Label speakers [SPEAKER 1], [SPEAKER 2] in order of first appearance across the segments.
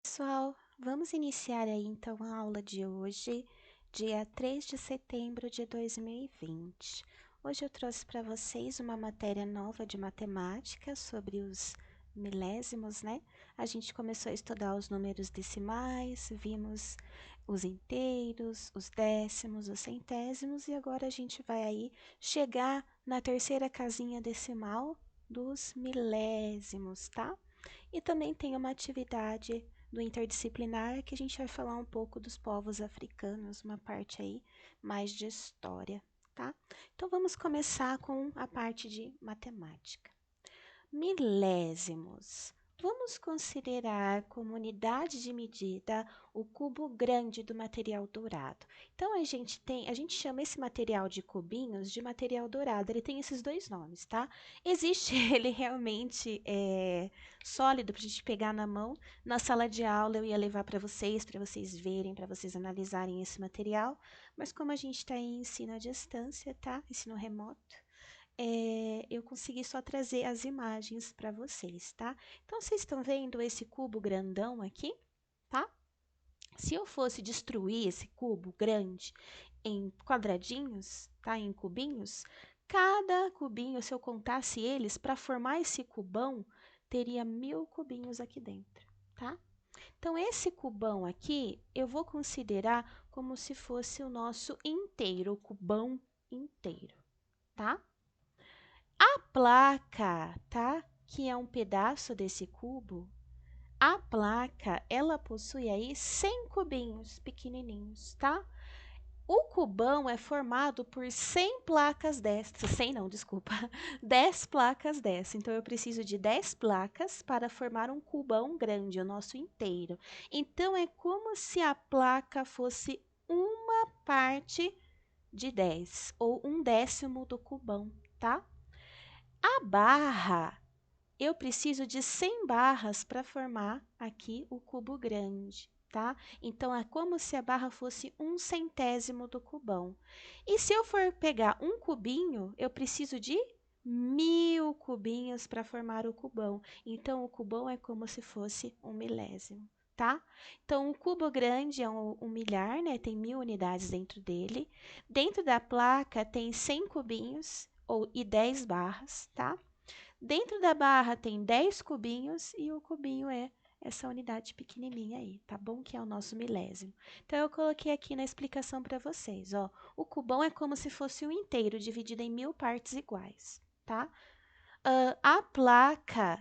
[SPEAKER 1] Pessoal, vamos iniciar aí então a aula de hoje, dia 3 de setembro de 2020. Hoje eu trouxe para vocês uma matéria nova de matemática sobre os milésimos, né? A gente começou a estudar os números decimais, vimos os inteiros, os décimos, os centésimos e agora a gente vai aí chegar na terceira casinha decimal dos milésimos, tá? E também tem uma atividade do interdisciplinar que a gente vai falar um pouco dos povos africanos, uma parte aí mais de história, tá? Então vamos começar com a parte de matemática. Milésimos. Vamos considerar como unidade de medida o cubo grande do material dourado. Então a gente chama esse material de cubinhos de material dourado. Ele tem esses dois nomes, tá? Existe ele realmente sólido para a gente pegar na mão. Na sala de aula eu ia levar para vocês verem, para vocês analisarem esse material. Mas como a gente está em ensino à distância, tá? Ensino remoto eu consegui só trazer as imagens para vocês, tá? Então, vocês estão vendo esse cubo grandão aqui, tá? Se eu fosse destruir esse cubo grande em quadradinhos, tá? Em cubinhos, cada cubinho, se eu contasse eles, para formar esse cubão, teria 1000 cubinhos aqui dentro, tá? Então, esse cubão aqui, eu vou considerar como se fosse o nosso inteiro, o cubão inteiro, tá? A placa, tá? Que é um pedaço desse cubo, a placa, ela possui aí 100 cubinhos pequenininhos, tá? O cubão é formado por 100 placas dessas, 100 não, desculpa, 10 placas dessas. Então, eu preciso de 10 placas para formar um cubão grande, o nosso inteiro. Então, é como se a placa fosse uma parte de 10, ou um décimo do cubão, tá? A barra, eu preciso de 100 barras para formar aqui o cubo grande, tá? Então, é como se a barra fosse um centésimo do cubão. E se eu for pegar um cubinho, eu preciso de 1000 cubinhos para formar o cubão. Então, o cubão é como se fosse um milésimo, tá? Então, o cubo grande é um milhar, né? Tem 1000 unidades dentro dele. Dentro da placa tem 100 cubinhos e 10 barras, tá? Dentro da barra tem 10 cubinhos e o cubinho é essa unidade pequenininha aí, tá bom? Que é o nosso milésimo. Então, eu coloquei aqui na explicação para vocês, ó. O cubão é como se fosse um inteiro dividido em 1000 partes iguais, tá? A placa,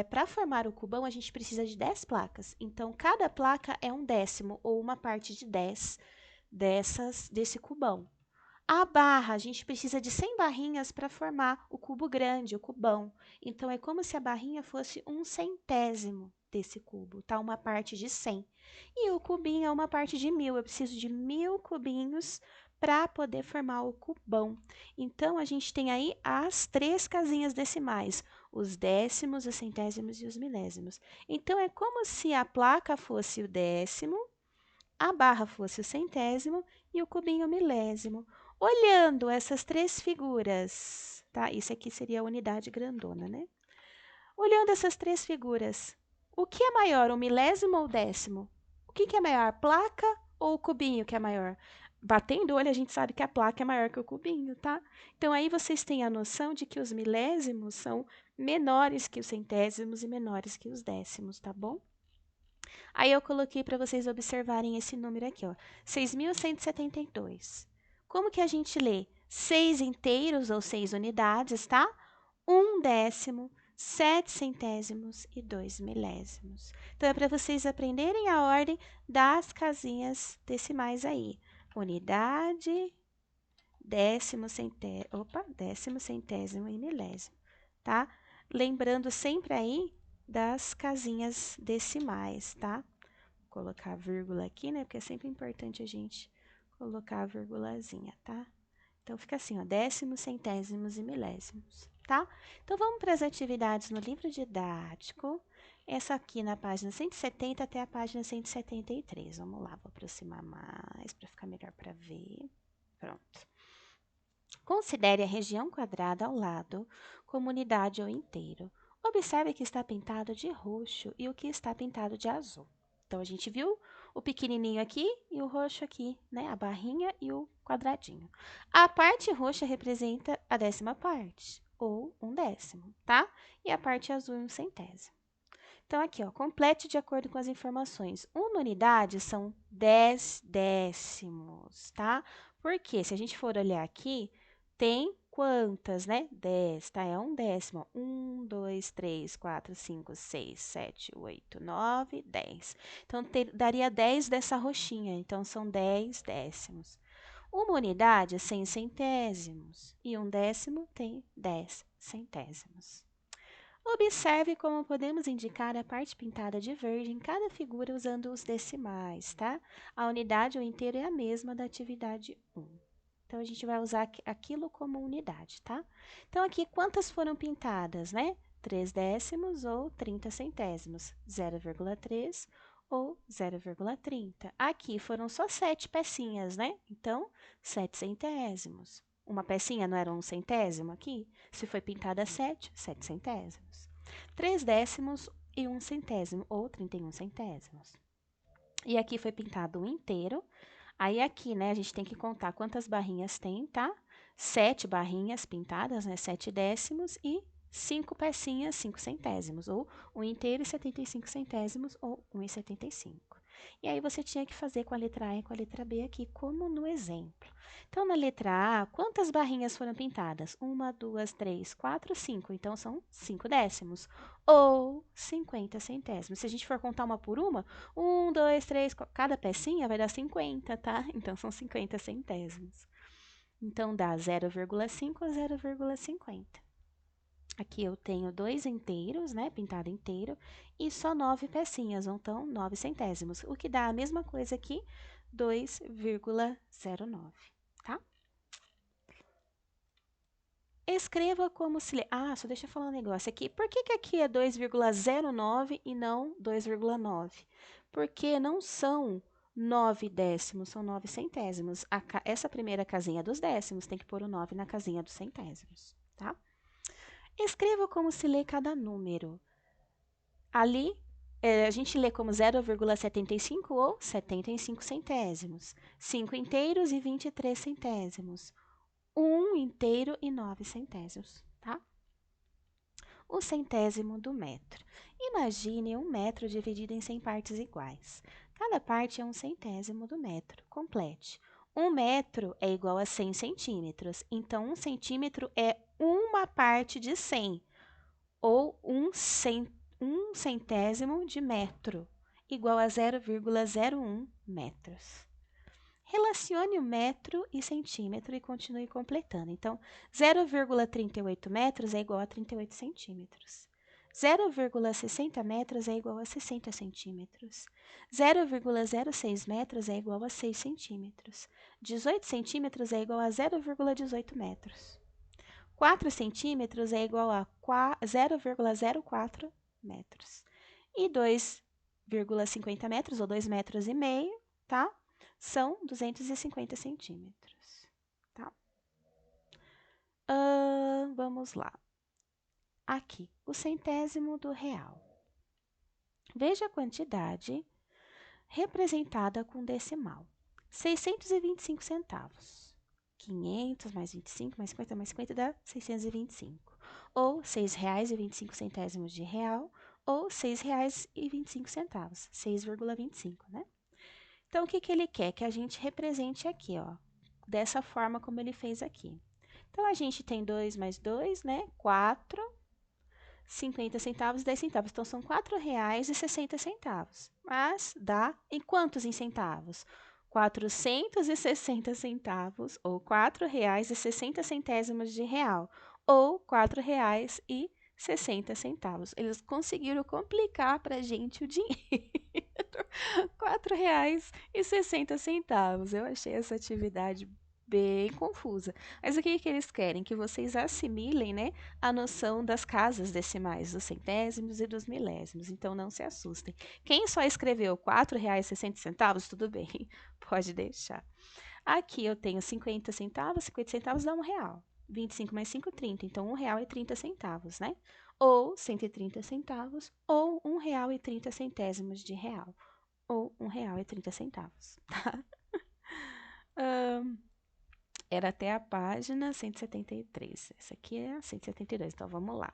[SPEAKER 1] para formar o cubão, a gente precisa de 10 placas. Então, cada placa é um décimo ou uma parte de 10 desse cubão. A barra, a gente precisa de 100 barrinhas para formar o cubo grande, o cubão. Então, é como se a barrinha fosse um centésimo desse cubo, tá? Uma parte de 100. E o cubinho é uma parte de 1000. Eu preciso de 1000 cubinhos para poder formar o cubão. Então, a gente tem aí as três casinhas decimais, os décimos, os centésimos e os milésimos. Então, é como se a placa fosse o décimo, a barra fosse o centésimo e o cubinho o milésimo. Olhando essas três figuras, tá? Isso aqui seria a unidade grandona, né? Olhando essas três figuras, o que é maior, o milésimo ou o décimo? O que é maior, a placa ou o cubinho que é maior? Batendo o olho, a gente sabe que a placa é maior que o cubinho, tá? Então, aí vocês têm a noção de que os milésimos são menores que os centésimos e menores que os décimos, tá bom? Aí eu coloquei para vocês observarem esse número aqui, ó, 6.172. Como que a gente lê? 6 inteiros ou 6 unidades, tá? 1 décimo, 7 centésimos e 2 milésimos. Então, é para vocês aprenderem a ordem das casinhas decimais aí. Unidade, décimo, centésimo e milésimo, tá? Lembrando sempre aí das casinhas decimais, tá? Colocar a vírgula aqui, né? Porque é sempre importante a gente colocar a vírgulazinha, tá? Então, fica assim, ó, décimos, centésimos e milésimos, tá? Então, vamos para as atividades no livro didático. Essa aqui na página 170 até a página 173. Vamos lá, vou aproximar mais para ficar melhor para ver. Pronto. Considere a região quadrada ao lado como unidade ou inteiro. Observe que está pintado de roxo e o que está pintado de azul. Então, a gente viu o pequenininho aqui e o roxo aqui, né? A barrinha e o quadradinho. A parte roxa representa a 10ª parte, ou 1/10, tá? E a parte azul, 1/100. Então, aqui, ó, complete de acordo com as informações. Uma unidade são 10 décimos, tá? Porque, se a gente for olhar aqui, tem quantas, né? 10, tá? É 1/10. 1, 2, 3, 4, 5, 6, 7, 8, 9, 10. Então, daria 10 dessa roxinha. Então, são 10 décimos. Uma unidade é 100 centésimos. E 1/10 tem 10 centésimos. Observe como podemos indicar a parte pintada de verde em cada figura usando os decimais, tá? A unidade ou inteiro é a mesma da atividade 1. Então, a gente vai usar aquilo como unidade, tá? Então, aqui, quantas foram pintadas, né? 3 décimos ou 30 centésimos, 0,3 ou 0,30. Aqui foram só 7 pecinhas, né? Então, 7 centésimos. Uma pecinha não era 1 centésimo aqui? Se foi pintada 7, 7 centésimos. 3 décimos e 1 centésimo, ou 31 centésimos. E aqui foi pintado um inteiro. Aí aqui, né, a gente tem que contar quantas barrinhas tem, tá? 7 barrinhas pintadas, né, 7 décimos e 5 pecinhas, 5 centésimos, ou 1 inteiro e 75 centésimos, ou 1,75. E aí você tinha que fazer com a letra A e com a letra B aqui, como no exemplo. Então, na letra A, quantas barrinhas foram pintadas? 1, 2, 3, 4, 5. Então, são 5 décimos, ou 50 centésimos. Se a gente for contar uma por uma, 1, 2, 3, cada pecinha vai dar 50, tá? Então, são 50 centésimos. Então, dá 0,5 a 0,50. Aqui eu tenho 2 inteiros, né, pintado inteiro, e só 9 pecinhas, então 9 centésimos, o que dá a mesma coisa aqui, 2,09, tá? Escreva como se... Ah, só deixa eu falar um negócio aqui. Por que aqui é 2,09 e não 2,9? Porque não são 9 décimos, são 9 centésimos. Essa primeira casinha dos décimos tem que pôr o 9 na casinha dos centésimos, tá? Escreva como se lê cada número. Ali, a gente lê como 0,75 ou 75 centésimos. 5 inteiros e 23 centésimos. 1 inteiro e 9 centésimos, tá? O centésimo do metro. Imagine 1 metro dividido em 100 partes iguais. Cada parte é 1 centésimo do metro. Complete. 1 metro é igual a 100 centímetros. Então, 1 centímetro é uma parte de 100, ou 1 centésimo de metro, igual a 0,01 metros. Relacione o metro e centímetro e continue completando. Então, 0,38 metros é igual a 38 centímetros. 0,60 metros é igual a 60 centímetros. 0,06 metros é igual a 6 centímetros. 18 centímetros é igual a 0,18 metros. 4 centímetros é igual a 0,04 metros. E 2,50 metros, ou 2,5 metros, tá? São 250 centímetros, tá? Vamos lá. Aqui, o centésimo do real. Veja a quantidade representada com decimal. 625 centavos. 500 mais 25 mais 50 mais 50 dá 625. Ou R$ 6,25 de real, ou R$ 6,25, 6,25, né? Então, o que ele quer? Que a gente represente aqui, ó, dessa forma como ele fez aqui. Então, a gente tem 2 mais 2, né? 4, 50 centavos, 10 centavos. Então, são R$ 4,60. Mas dá em quantos em centavos? 460 centavos, ou R$ 4,60 de real, ou R$ 4,60. Eles conseguiram complicar para a gente o dinheiro. R$ 4,60. Eu achei essa atividade bem confusa. Mas o que eles querem? Que vocês assimilem, né, a noção das casas decimais, dos centésimos e dos milésimos. Então, não se assustem. Quem só escreveu R$ 4,60, tudo bem, pode deixar. Aqui eu tenho 50 centavos, 50 centavos dá R$1. 25 mais 5, 30. Então, R$1,30, né? Ou 130 centavos, ou R$1,30 de real. ou R$1,30, tá? Era até a página 173. Essa aqui é a 172, então vamos lá.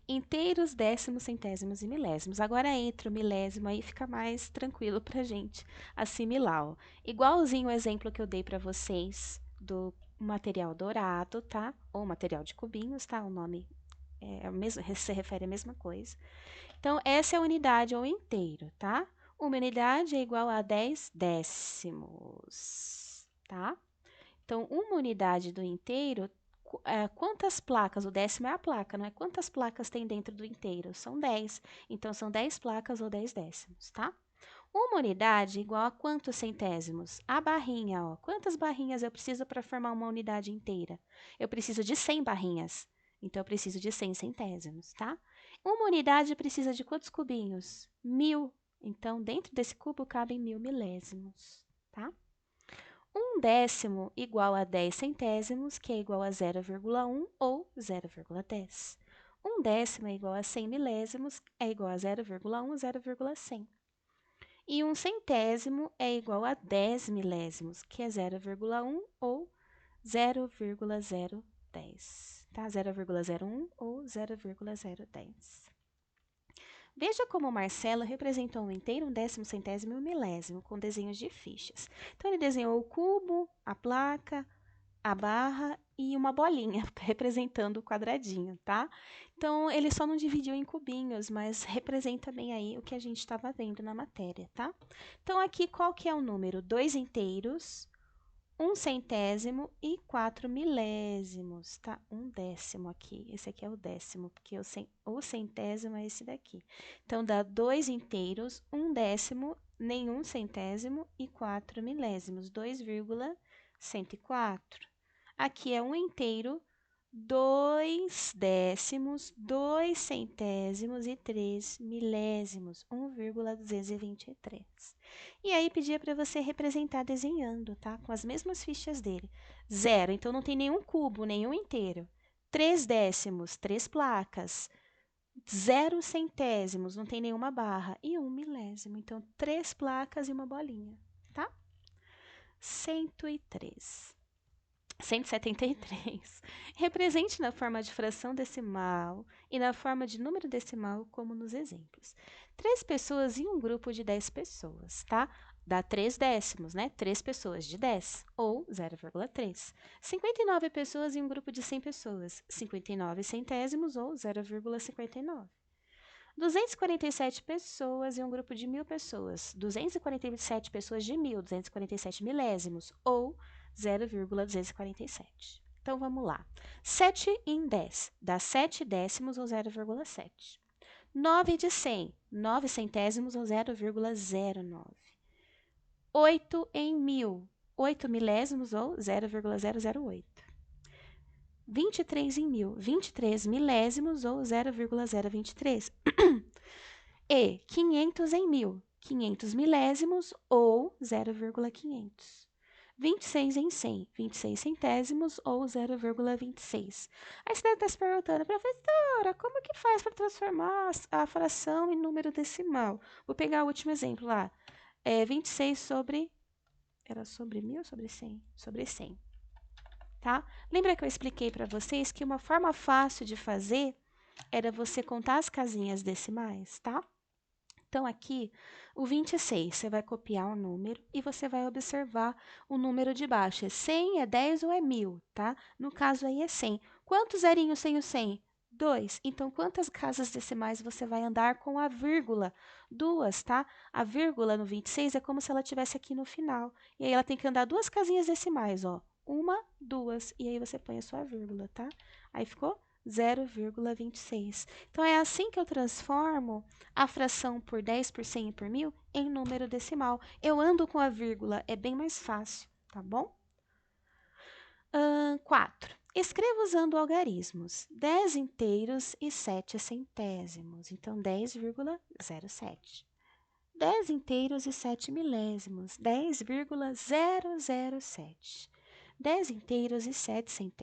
[SPEAKER 1] Inteiros, décimos, centésimos e milésimos. Agora entra o milésimo, aí fica mais tranquilo pra gente assimilar. Ó. Igualzinho o exemplo que eu dei para vocês do material dourado, tá? Ou material de cubinhos, tá? O nome é o mesmo, se refere à mesma coisa. Então, essa é a unidade ou inteiro, tá? Uma unidade é igual a 10 décimos, tá? Então, uma unidade do inteiro, quantas placas? O décimo é a placa, não é? Quantas placas tem dentro do inteiro? São 10. Então, são 10 placas ou 10 décimos, tá? Uma unidade é igual a quantos centésimos? A barrinha, ó. Quantas barrinhas eu preciso para formar uma unidade inteira? Eu preciso de 100 barrinhas. Então, eu preciso de 100 centésimos, tá? Uma unidade precisa de quantos cubinhos? 1000. Então, dentro desse cubo cabem 1000 milésimos, tá? Um décimo igual a 10 centésimos, que é igual a 0,1 ou 0,10. Um décimo é igual a 100 milésimos, é igual a 0,1 ou 0,100. E um centésimo é igual a 10 milésimos, que é 0,1 ou 0,010. Tá? 0,01 ou 0,010. Veja como o Marcelo representou um inteiro, um décimo, centésimo e um milésimo, com desenhos de fichas. Então, ele desenhou o cubo, a placa, a barra e uma bolinha, representando o quadradinho, tá? Então, ele só não dividiu em cubinhos, mas representa bem aí o que a gente estava vendo na matéria, tá? Então, aqui, qual que é o número? 2 inteiros, 1 centésimo e 4 milésimos, tá? Um décimo aqui. Esse aqui é o décimo, porque o centésimo é esse daqui. Então, dá 2 inteiros, 1 décimo, nenhum centésimo e 4 milésimos, 2,104. Aqui é um inteiro, 2 décimos, 2 centésimos e 3 milésimos, 1,223. E aí pedia para você representar desenhando, tá? Com as mesmas fichas dele. 0, então não tem nenhum cubo, nenhum inteiro. 3 décimos, 3 placas. 0 centésimos, não tem nenhuma barra. E 1 milésimo, então 3 placas e uma bolinha, tá? 103. 173. Represente na forma de fração decimal e na forma de número decimal, como nos exemplos. 3 pessoas em um grupo de 10 pessoas, tá? Dá 3 décimos, né? 3 pessoas de 10, ou 0,3. 59 pessoas em um grupo de 100 pessoas, 59 centésimos, ou 0,59. 247 pessoas em um grupo de 1000 pessoas, 247 pessoas de 1000, 247 milésimos, ou 0,247. Então, vamos lá. 7 em 10 dá 7 décimos ou 0,7. 9 de 100, 9 centésimos ou 0,09. 8 em 1000, 8 milésimos ou 0,008. 23 em 1000, 23 milésimos ou 0,023. E 500 em 1000, 500 milésimos ou 0,500. 26 em 100, 26 centésimos ou 0,26. Aí você deve estar se perguntando, professora, como que faz para transformar a fração em número decimal? Vou pegar o último exemplo lá. 26 sobre... Era sobre 1000 ou sobre 100? Sobre 100. Tá? Lembra que eu expliquei para vocês que uma forma fácil de fazer era você contar as casinhas decimais, tá? Então, aqui, o 26, você vai copiar o número e você vai observar o número de baixo. É 100, é 10 ou é 1000, tá? No caso aí é 100. Quantos zerinhos tem o 100? 2. Então, quantas casas decimais você vai andar com a vírgula? 2, tá? A vírgula no 26 é como se ela estivesse aqui no final. E aí, ela tem que andar 2 casinhas decimais, ó. 1, 2. E aí, você põe a sua vírgula, tá? Aí, ficou 0,26. Então, é assim que eu transformo a fração por 10, por 100 e por 1000 em número decimal. Eu ando com a vírgula, é bem mais fácil, tá bom? 4. Escreva usando algarismos. 10 inteiros e 7 centésimos. Então, 10,07. 10 inteiros e 7 milésimos. 10,007. 10 inteiros e 7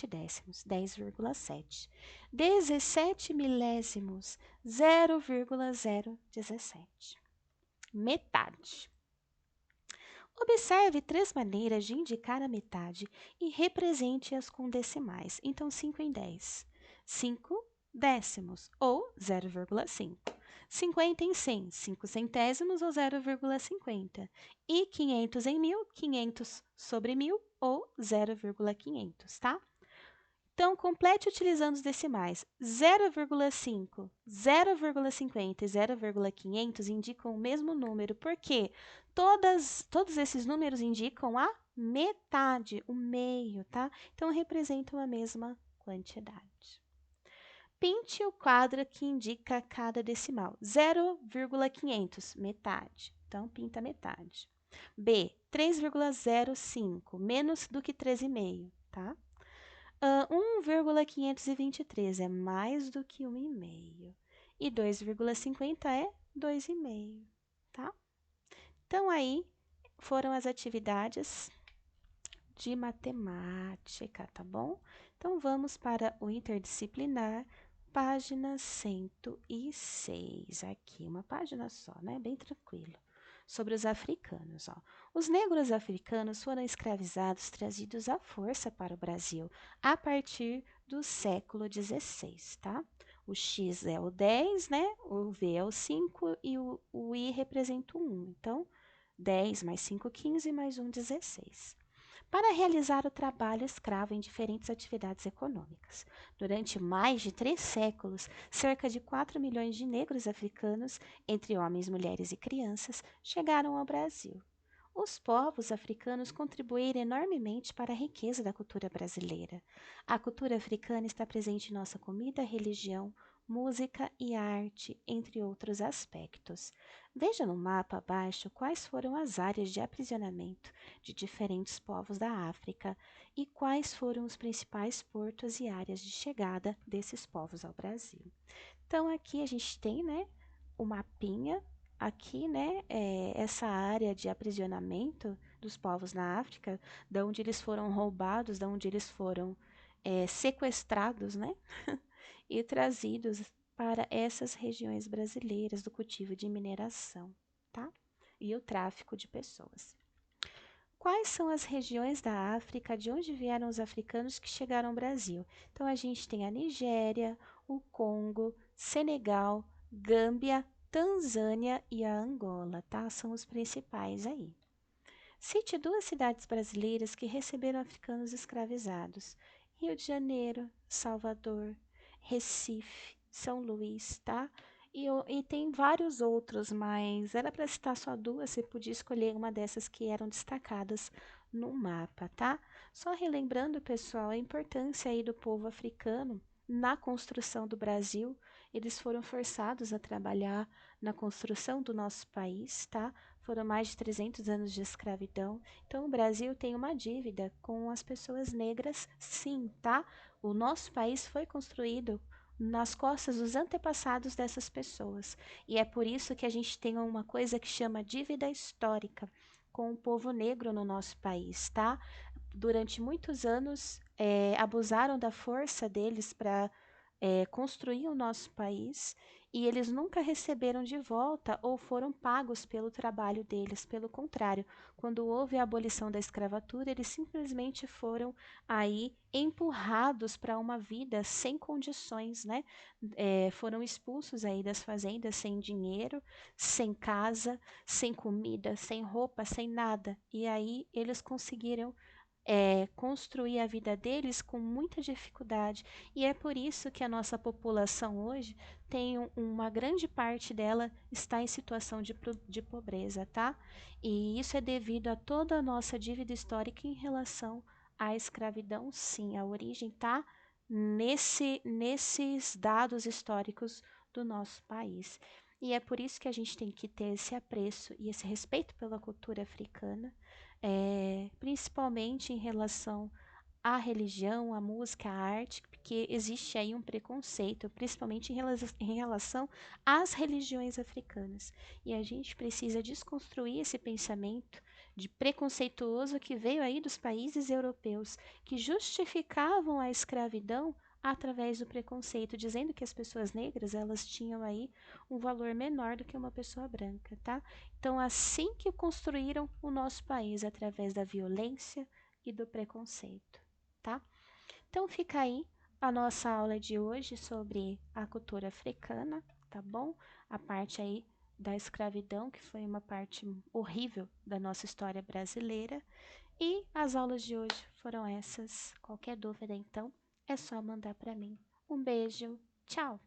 [SPEAKER 1] décimos, 10,7. 17 milésimos, 0,017. metade. Observe 3 maneiras de indicar a metade e represente-as com decimais. Então, 5 em 10. 5 décimos, ou 0,5. 50 em 100, 5 centésimos, ou 0,50. E 500 em 1000, 500 sobre 1000, ou 0,500, tá? Então, complete utilizando os decimais. 0,5, 0,50 e 0,500 indicam o mesmo número, porque todos esses números indicam a metade, o meio, tá? Então, representam a mesma quantidade. Pinte o quadro que indica cada decimal. 0,500, metade. Então, pinta metade. B, 3,05, menos do que 3,5, tá? 1,523 é mais do que 1,5. E 2,50 é 2,5, tá? Então, aí foram as atividades de matemática, tá bom? Então, vamos para o interdisciplinar, página 106. Aqui, uma página só, né? Bem tranquilo. Sobre os africanos, ó. Os negros africanos foram escravizados, trazidos à força para o Brasil a partir do século XVI, tá? O X é o 10, né? O V é o 5 e o I representa o 1. Então, 10 mais 5, 15, mais 1, 16. Para realizar o trabalho escravo em diferentes atividades econômicas. Durante mais de 3 séculos, cerca de 4 milhões de negros africanos, entre homens, mulheres e crianças, chegaram ao Brasil. Os povos africanos contribuíram enormemente para a riqueza da cultura brasileira. A cultura africana está presente em nossa comida, religião, música e arte, entre outros aspectos. Veja no mapa abaixo quais foram as áreas de aprisionamento de diferentes povos da África e quais foram os principais portos e áreas de chegada desses povos ao Brasil. Então, aqui a gente tem, né, o mapinha, aqui, né, essa área de aprisionamento dos povos na África, da onde eles foram roubados, da onde eles foram sequestrados, né, e trazidos para essas regiões brasileiras do cultivo de mineração, tá? E o tráfico de pessoas. Quais são as regiões da África de onde vieram os africanos que chegaram ao Brasil? Então, a gente tem a Nigéria, o Congo, Senegal, Gâmbia, Tanzânia e a Angola, tá? São os principais aí. Cite 2 cidades brasileiras que receberam africanos escravizados: Rio de Janeiro, Salvador, Recife, São Luís, tá? E tem vários outros, mas era para citar só 2, você podia escolher uma dessas que eram destacadas no mapa, tá? Só relembrando, pessoal, a importância aí do povo africano na construção do Brasil. Eles foram forçados a trabalhar na construção do nosso país, tá? Foram mais de 300 anos de escravidão. Então, o Brasil tem uma dívida com as pessoas negras, sim, tá? O nosso país foi construído nas costas dos antepassados dessas pessoas. E é por isso que a gente tem uma coisa que chama dívida histórica com o povo negro no nosso país, tá? Durante muitos anos, abusaram da força deles para construir o nosso país e eles nunca receberam de volta ou foram pagos pelo trabalho deles. Pelo contrário, quando houve a abolição da escravatura, eles simplesmente foram aí empurrados para uma vida sem condições, né? Foram expulsos aí das fazendas sem dinheiro, sem casa, sem comida, sem roupa, sem nada. E aí eles conseguiram construir a vida deles com muita dificuldade. E é por isso que a nossa população hoje tem uma grande parte dela está em situação de pobreza, tá? E isso é devido a toda a nossa dívida histórica em relação à escravidão, sim. A origem tá nesses dados históricos do nosso país. E é por isso que a gente tem que ter esse apreço e esse respeito pela cultura africana, principalmente em relação à religião, à música, à arte, porque existe aí um preconceito, principalmente em relação às religiões africanas. E a gente precisa desconstruir esse pensamento de preconceituoso que veio aí dos países europeus, que justificavam a escravidão através do preconceito, dizendo que as pessoas negras elas tinham aí um valor menor do que uma pessoa branca, tá? Então, assim que construíram o nosso país através da violência e do preconceito, tá? Então, fica aí a nossa aula de hoje sobre a cultura africana, tá bom? A parte aí da escravidão, que foi uma parte horrível da nossa história brasileira. E as aulas de hoje foram essas. Qualquer dúvida, então, é só mandar para mim. Um beijo, tchau!